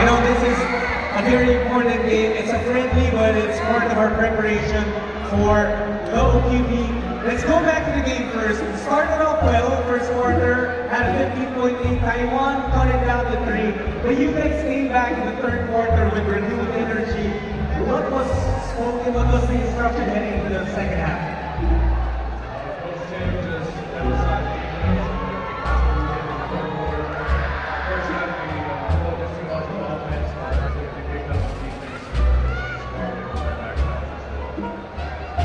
I know this is a very important game. It's a friendly, but it's part of our preparation for the OQP. Let's go back to the game first. We started off well, first quarter, had a 15-point lead. Taiwan cut it down to 3. But you guys came back in the third quarter with renewed energy. What was spoken, what was the instruction heading into the second half?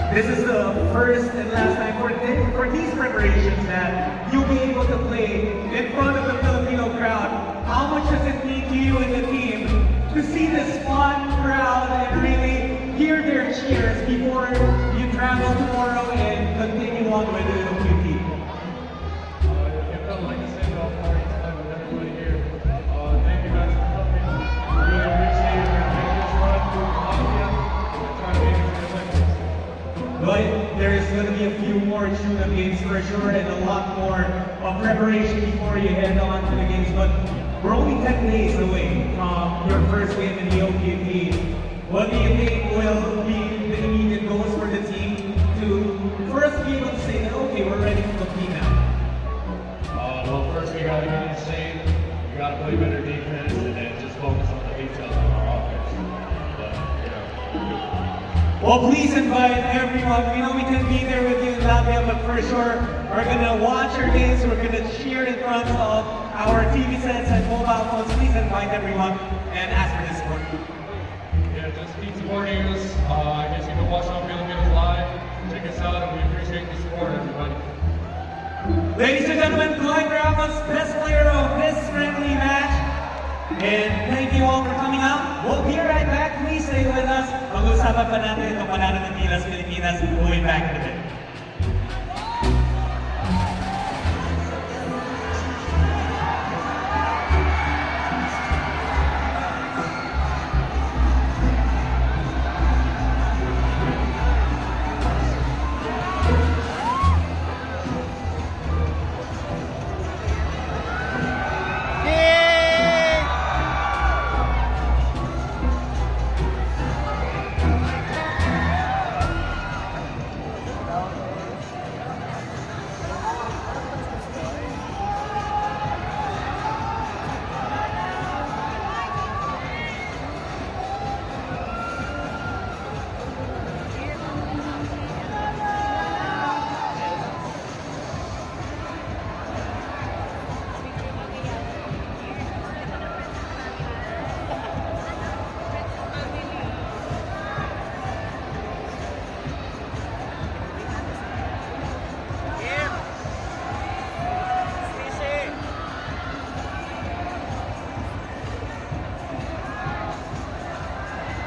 This is the first and last time for these preparations that you'll be able to play in front of the Filipino crowd. How much does it mean to you and the team to see this fun crowd and really hear their cheers before you travel tomorrow and continue on with the OQP? It felt like a send-off party with everybody here. Thank you guys for coming. Really appreciate it. We're making this run through Colombia and trying to make it to the Olympics. But there's going to be a few more tune-up games for sure and a lot more of preparation before you head on to the games. But we're only 10 days away from your first game in the OQP. What do you think will be the immediate goals for the team to first be able to say that, okay, we're ready to compete now? Well, first we got to get in shape. We got to play better defense and then just focus on the details of our offense. Well, please invite everyone. We know we can be there with you in Latvia, but for sure, we're going to watch our games. We're going to cheer in front of our TV sets and mobile phones. Please invite everyone and ask for this support. Yeah, just keep supporting us. I guess you can watch on Philippines Live. Check us out, and we appreciate the support, everybody. Ladies and gentlemen, Clyde Ramos, best player of this friendly match. And thank you all for coming out. We'll be right back. Please stay with us. Mag-usapan pa natin itong panalo ng Gilas Pilipinas. We'll be back in a bit.